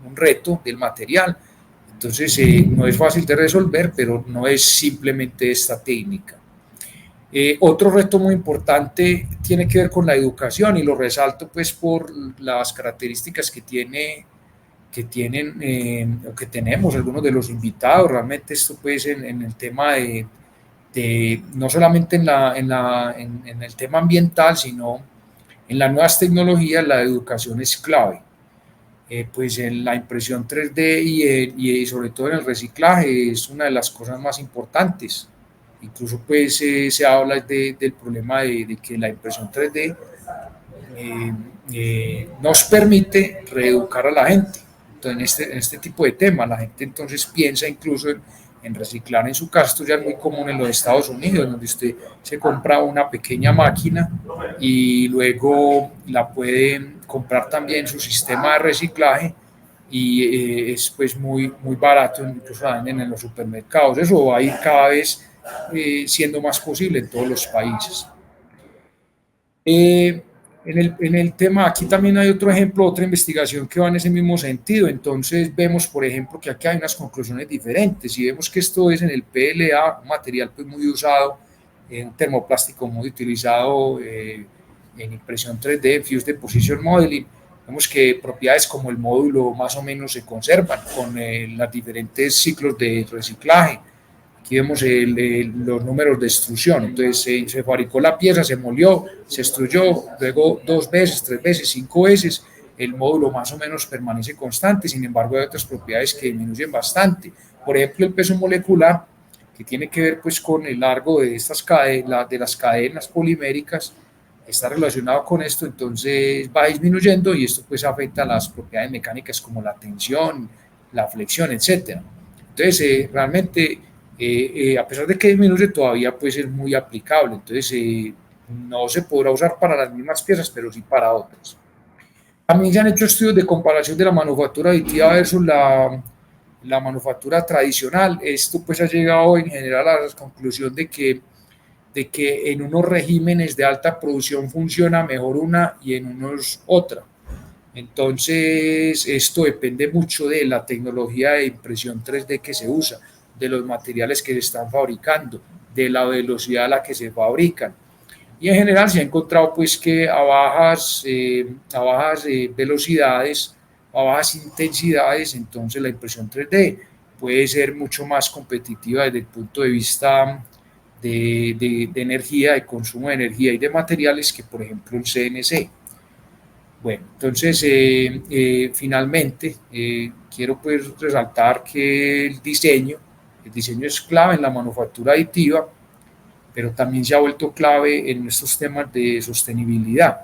un reto del material. Entonces no es fácil de resolver, pero no es simplemente esta técnica. Otro reto muy importante tiene que ver con la educación y lo resalto pues por las características que tienen o que tenemos algunos de los invitados. Realmente esto pues en el tema de no solamente en el tema ambiental, sino en las nuevas tecnologías, la educación es clave. Pues en la impresión 3D y sobre todo en el reciclaje es una de las cosas más importantes. Incluso pues se habla del problema de que la impresión 3D nos permite reeducar a la gente. Entonces, en este tipo de temas, la gente entonces piensa incluso en reciclar en su casa. Esto ya es muy común en los Estados Unidos, donde usted se compra una pequeña máquina y luego la puede comprar también su sistema de reciclaje y es pues muy barato, incluso la venden en los supermercados. Eso va a ir cada vez siendo más posible en todos los países. En el tema, aquí también hay otro ejemplo, otra investigación que va en ese mismo sentido. Entonces vemos, por ejemplo, que aquí hay unas conclusiones diferentes y vemos que esto es en el PLA, un material pues muy usado, un termoplástico muy utilizado en impresión 3D, Fused Deposition Modeling. Vemos que propiedades como el módulo más o menos se conservan con los diferentes ciclos de reciclaje. Aquí vemos los números de extrusión. Entonces se fabricó la pieza, se molió, se extruyó, luego 2 veces, 3 veces, 5 veces. El módulo más o menos permanece constante, sin embargo hay otras propiedades que disminuyen bastante. Por ejemplo, el peso molecular, que tiene que ver pues con el largo de estas cadenas, de las cadenas poliméricas, está relacionado con esto, entonces va disminuyendo y esto pues afecta a las propiedades mecánicas como la tensión, la flexión, etcétera. Entonces realmente a pesar de que disminuye todavía pues es muy aplicable, entonces no se podrá usar para las mismas piezas, pero sí para otras. También se han hecho estudios de comparación de la manufactura aditiva versus la manufactura tradicional. Esto pues ha llegado en general a la conclusión de que en unos regímenes de alta producción funciona mejor una y en unos otra. Entonces, esto depende mucho de la tecnología de impresión 3D que se usa, de los materiales que se están fabricando, de la velocidad a la que se fabrican. Y en general se ha encontrado pues que a bajas velocidades, a bajas intensidades, entonces la impresión 3D puede ser mucho más competitiva desde el punto de vista de energía, de consumo de energía y de materiales que por ejemplo el CNC. Bueno, entonces finalmente quiero pues resaltar que el diseño es clave en la manufactura aditiva, pero también se ha vuelto clave en estos temas de sostenibilidad.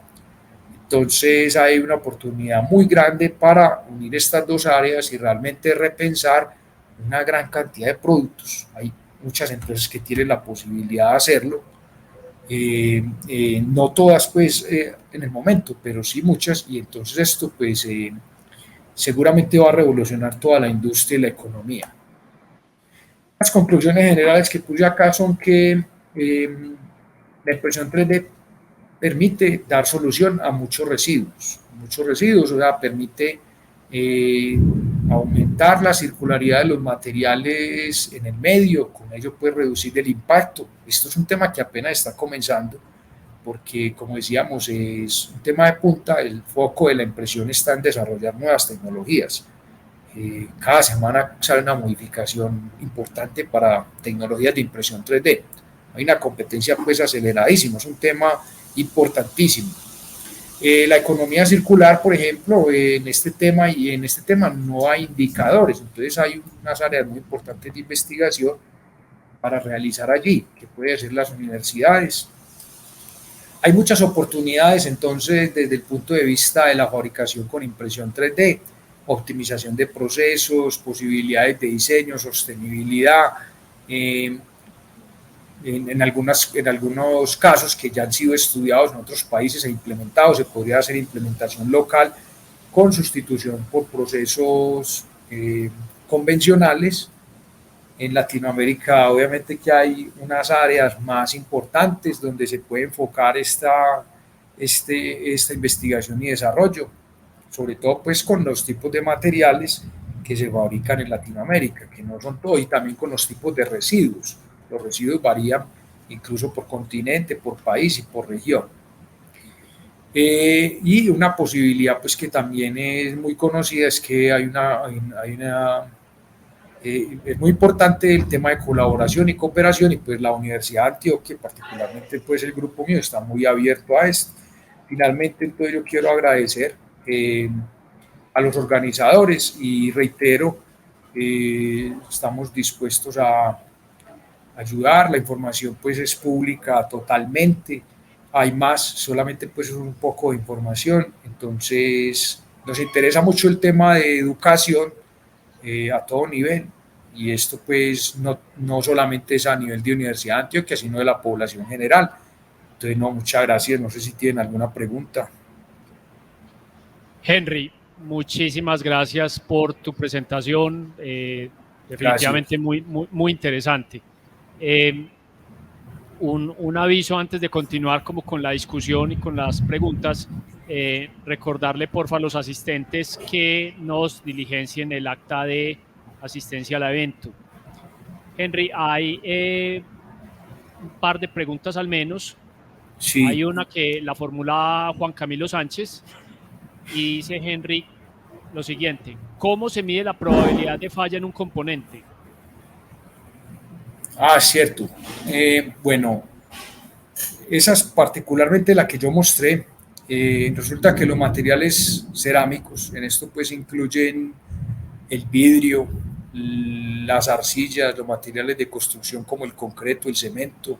Entonces hay una oportunidad muy grande para unir estas dos áreas y realmente repensar una gran cantidad de productos. Hay muchas empresas que tienen la posibilidad de hacerlo, no todas pues en el momento, pero sí muchas, y entonces esto pues seguramente va a revolucionar toda la industria y la economía. Las conclusiones generales que puse acá son que la impresión 3D permite dar solución a muchos residuos, o sea, permite aumentar la circularidad de los materiales en el medio, con ello puede reducir el impacto. Esto es un tema que apenas está comenzando, porque como decíamos, es un tema de punta, el foco de la impresión está en desarrollar nuevas tecnologías. Cada semana sale una modificación importante para tecnologías de impresión 3D. Hay una competencia pues aceleradísima, es un tema importantísimo. La economía circular, por ejemplo, en este tema no hay indicadores, entonces hay unas áreas muy importantes de investigación para realizar allí, que pueden ser las universidades. Hay muchas oportunidades entonces desde el punto de vista de la fabricación con impresión 3D, optimización de procesos, posibilidades de diseño, sostenibilidad, en algunos casos que ya han sido estudiados en otros países e implementados, se podría hacer implementación local con sustitución por procesos convencionales. En Latinoamérica obviamente que hay unas áreas más importantes donde se puede enfocar esta investigación y desarrollo, sobre todo pues con los tipos de materiales que se fabrican en Latinoamérica, que no son todos, y también con los tipos de residuos. Los residuos varían incluso por continente, por país y por región. Y una posibilidad pues que también es muy conocida es que es muy importante el tema de colaboración y cooperación, y pues la Universidad de Antioquia, particularmente pues el grupo mío, está muy abierto a esto. Finalmente, entonces yo quiero agradecer a los organizadores y reitero, estamos dispuestos a ayudar, la información pues es pública totalmente, hay más, solamente pues es un poco de información, entonces nos interesa mucho el tema de educación a todo nivel, y esto pues no solamente es a nivel de Universidad de Antioquia, sino de la población general. Entonces, no, muchas gracias, no sé si tienen alguna pregunta. Henry, muchísimas gracias por tu presentación, definitivamente muy interesante. Un aviso antes de continuar como con la discusión y con las preguntas. Recordarle porfa a los asistentes que nos diligencien el acta de asistencia al evento. Henry, hay un par de preguntas al menos. Sí. Hay una que la formula Juan Camilo Sánchez y dice Henry lo siguiente: ¿cómo se mide la probabilidad de falla en un componente? Ah, cierto. Bueno, esa es particularmente la que yo mostré. Resulta que los materiales cerámicos, en esto pues incluyen el vidrio, las arcillas, los materiales de construcción como el concreto, el cemento,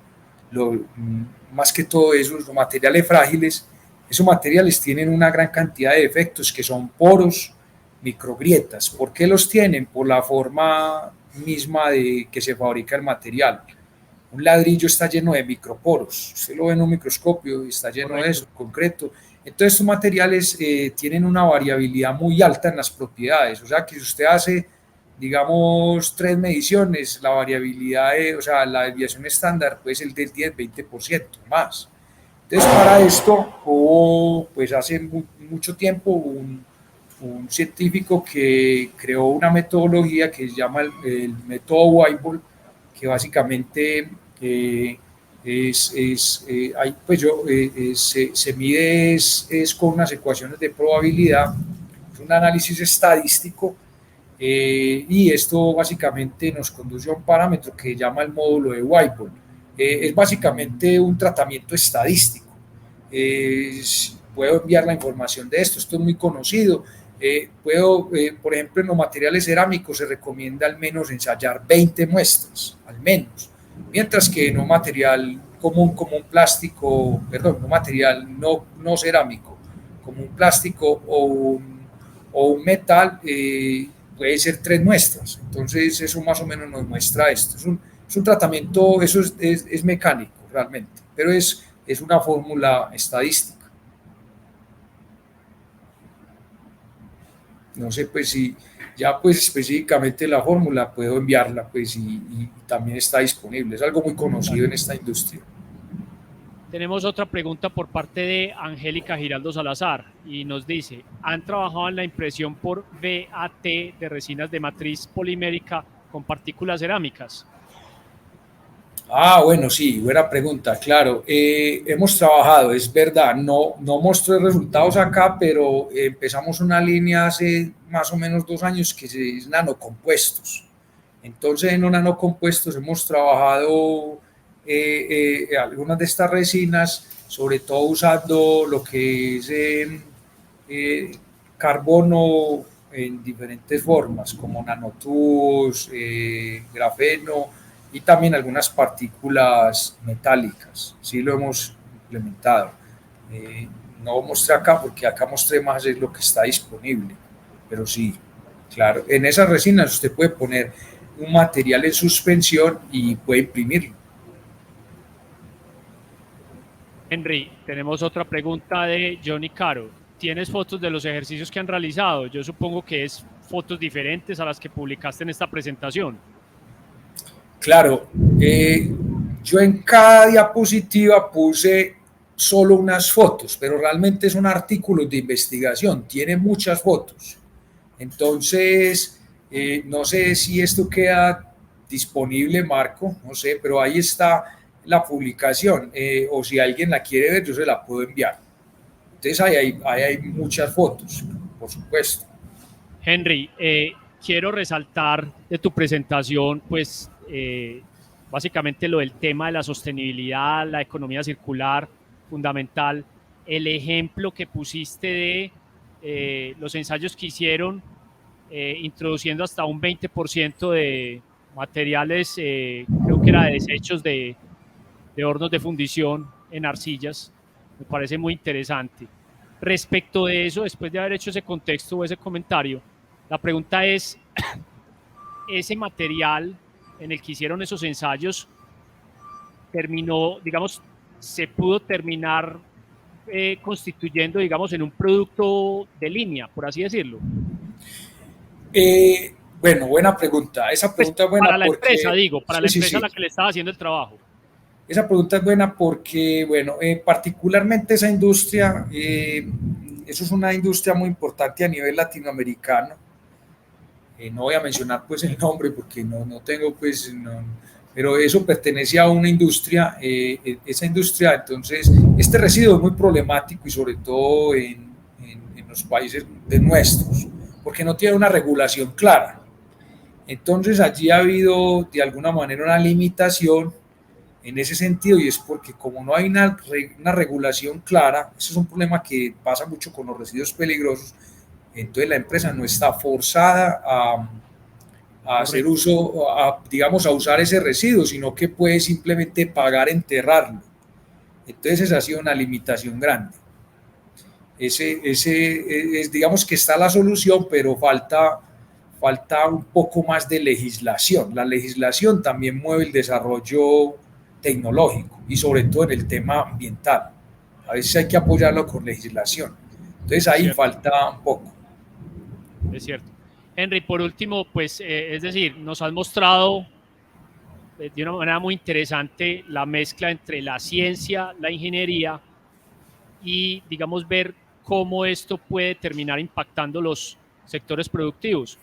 más que todo eso, los materiales frágiles, esos materiales tienen una gran cantidad de defectos que son poros, microgrietas. ¿Por qué los tienen? Por la forma misma de que se fabrica el material. Un ladrillo está lleno de microporos, usted lo ve en un microscopio y está lleno de eso, concreto. Entonces estos materiales tienen una variabilidad muy alta en las propiedades, o sea que si usted hace, digamos, 3 mediciones, la variabilidad, o sea, la desviación estándar puede ser del 10-20% más. Entonces para esto hubo, pues hace mucho tiempo, un científico que creó una metodología que se llama el método Weibull, que básicamente se mide con unas ecuaciones de probabilidad, es un análisis estadístico, y esto básicamente nos conduce a un parámetro que se llama el módulo de Weibull. Es básicamente un tratamiento estadístico. Puedo enviar la información de esto, esto es muy conocido. Por ejemplo, en los materiales cerámicos se recomienda al menos ensayar 20 muestras, al menos, mientras que en un material común como un plástico, perdón, un material no cerámico, como un plástico o un metal, puede ser 3 muestras. Entonces eso más o menos nos muestra esto. Es un tratamiento, eso es mecánico realmente, pero es una fórmula estadística. No sé pues si ya pues específicamente la fórmula puedo enviarla pues y también está disponible. Es algo muy conocido en esta industria. Tenemos otra pregunta por parte de Angélica Giraldo Salazar y nos dice: ¿han trabajado en la impresión por VAT de resinas de matriz polimérica con partículas cerámicas? Ah, bueno, sí, buena pregunta, claro. Hemos trabajado, es verdad, no mostré resultados acá, pero empezamos una línea hace más o menos 2 años que es nanocompuestos. Entonces, en los nanocompuestos hemos trabajado algunas de estas resinas, sobre todo usando lo que es carbono en diferentes formas, como nanotubos, grafeno, y también algunas partículas metálicas. Sí lo hemos implementado. No mostré acá porque acá mostré más es lo que está disponible, pero sí, claro, en esas resinas usted puede poner un material en suspensión y puede imprimirlo. Henry, tenemos otra pregunta de Johnny Caro. ¿Tienes fotos de los ejercicios que han realizado? Yo supongo que es fotos diferentes a las que publicaste en esta presentación. Claro, yo en cada diapositiva puse solo unas fotos, pero realmente son artículos de investigación, tiene muchas fotos. Entonces, no sé si esto queda disponible, Marco, no sé, pero ahí está la publicación, o si alguien la quiere ver, yo se la puedo enviar. Entonces, ahí hay muchas fotos, por supuesto. Henry, quiero resaltar de tu presentación, pues, básicamente lo del tema de la sostenibilidad, la economía circular, fundamental. El ejemplo que pusiste de los ensayos que hicieron, introduciendo hasta un 20% de materiales, creo que era de desechos de hornos de fundición en arcillas, me parece muy interesante. Respecto de eso, después de haber hecho ese contexto o ese comentario, la pregunta es, ¿ese material en el que hicieron esos ensayos terminó, digamos, se pudo terminar constituyendo, digamos, en un producto de línea, por así decirlo? Bueno, buena pregunta. Esa Pues pregunta es buena para la empresa, porque, digo, para sí, la sí, empresa a sí. la que le estaba haciendo el trabajo. Esa pregunta es buena porque, bueno, particularmente esa industria, eso es una industria muy importante a nivel latinoamericano. No voy a mencionar pues el nombre porque no tengo pues, pero eso pertenece a una industria, esa industria, entonces, este residuo es muy problemático y sobre todo en los países de nuestros, porque no tiene una regulación clara. Entonces allí ha habido de alguna manera una limitación en ese sentido y es porque como no hay una regulación clara, eso es un problema que pasa mucho con los residuos peligrosos, entonces la empresa no está forzada a hacer Correcto. uso, digamos, a usar ese residuo, sino que puede simplemente pagar enterrarlo. Entonces esa ha sido una limitación grande. Digamos que está la solución, pero falta un poco más de legislación. La legislación también mueve el desarrollo tecnológico y sobre todo en el tema ambiental. A veces hay que apoyarlo con legislación. Entonces Es ahí cierto, falta un poco. es cierto. Henry, por último, pues es decir, nos has mostrado de una manera muy interesante la mezcla entre la ciencia, la ingeniería y, digamos, ver cómo esto puede terminar impactando los sectores productivos.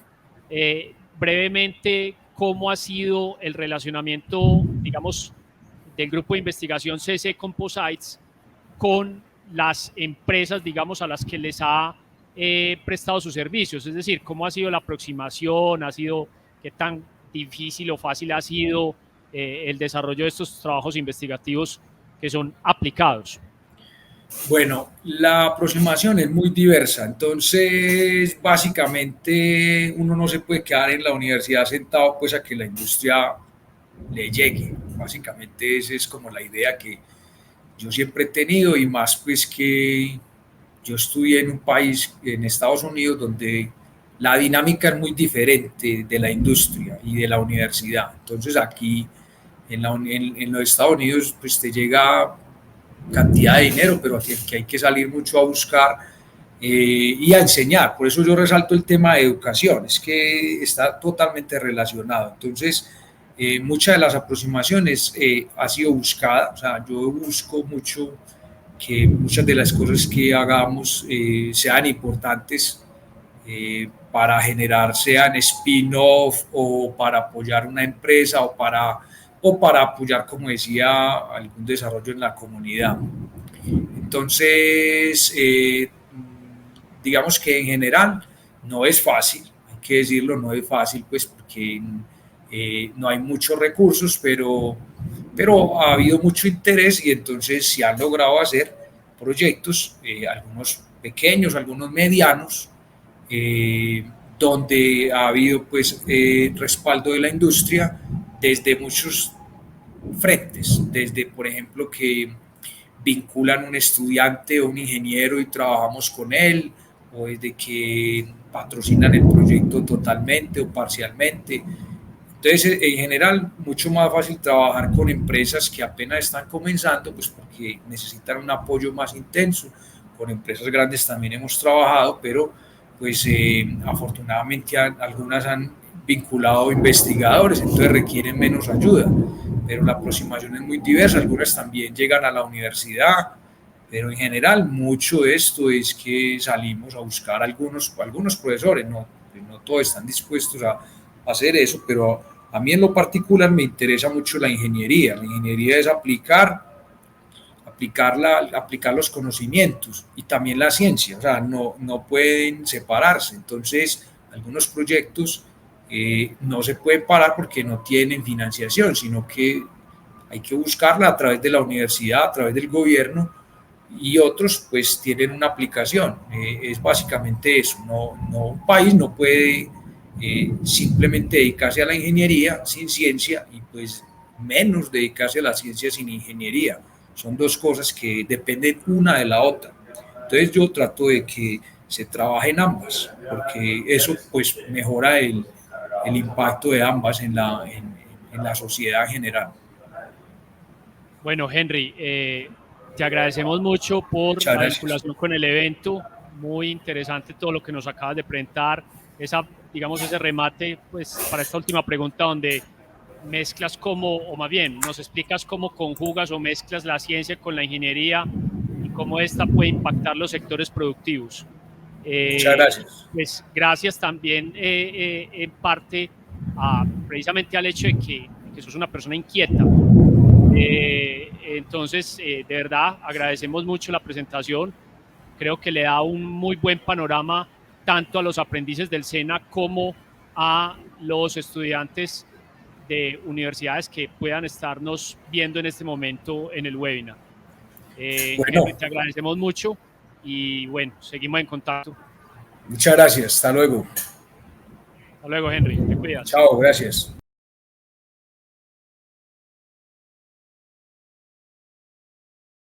Brevemente, ¿cómo ha sido el relacionamiento, digamos, del grupo de investigación CC Composites con las empresas, digamos, a las que les ha prestado sus servicios? Es decir, ¿cómo ha sido la aproximación? ¿Ha sido qué tan difícil o fácil ha sido el desarrollo de estos trabajos investigativos que son aplicados? Bueno, la aproximación es muy diversa, entonces básicamente uno no se puede quedar en la universidad sentado pues a que la industria le llegue. Básicamente esa es como la idea que yo siempre he tenido y más pues que yo estudié en un país, en Estados Unidos, donde la dinámica es muy diferente de la industria y de la universidad. Entonces aquí en los Estados Unidos pues te llega cantidad de dinero, pero aquí hay que salir mucho a buscar y a enseñar. Por eso yo resalto el tema de educación, es que está totalmente relacionado. Entonces, muchas de las aproximaciones ha sido buscada, o sea, yo busco mucho que muchas de las cosas que hagamos sean importantes para generar, sean spin-off o para apoyar una empresa o para apoyar, como decía, algún desarrollo en la comunidad. Entonces, digamos que en general no es fácil, hay que decirlo, no es fácil, pues porque no hay muchos recursos, pero ha habido mucho interés y entonces se han logrado hacer proyectos, algunos pequeños, algunos medianos, eh, donde ha habido pues respaldo de la industria desde muchos frentes, desde por ejemplo que vinculan un estudiante o un ingeniero y trabajamos con él, o desde que patrocinan el proyecto totalmente o parcialmente. Entonces, en general, mucho más fácil trabajar con empresas que apenas están comenzando, pues porque necesitan un apoyo más intenso. Con empresas grandes también hemos trabajado, pero pues afortunadamente algunas han vinculado investigadores, entonces requieren menos ayuda, pero la aproximación es muy diversa, algunas también llegan a la universidad, pero en general mucho de esto es que salimos a buscar algunos profesores, no todos están dispuestos a hacer eso, pero a mí en lo particular me interesa mucho la ingeniería. La ingeniería es aplicar los conocimientos y también la ciencia, o sea, no pueden separarse. Entonces, algunos proyectos no se pueden parar porque no tienen financiación, sino que hay que buscarla a través de la universidad, a través del gobierno, y otros pues tienen una aplicación. Es básicamente eso. Un país no puede simplemente dedicarse a la ingeniería sin ciencia y pues menos dedicarse a la ciencia sin ingeniería. Son dos cosas que dependen una de la otra. Entonces yo trato de que se trabaje en ambas, porque eso pues mejora el impacto de ambas en la sociedad en general. Bueno, Henry, te agradecemos mucho por Muchas la gracias. vinculación con el evento. Muy interesante todo lo que nos acabas de presentar. Esa, digamos, ese remate, pues, para esta última pregunta, donde mezclas cómo, o más bien, nos explicas cómo conjugas o mezclas la ciencia con la ingeniería y cómo esta puede impactar los sectores productivos. Muchas gracias. Pues gracias también en parte precisamente al hecho de que sos una persona inquieta. Entonces, de verdad, agradecemos mucho la presentación. Creo que le da un muy buen panorama tanto a los aprendices del SENA como a los estudiantes de universidades que puedan estarnos viendo en este momento en el webinar. Bueno, Henry, te agradecemos mucho y bueno, seguimos en contacto. muchas gracias. Hasta luego. Hasta luego, Henry. Te cuidas. Chao, gracias.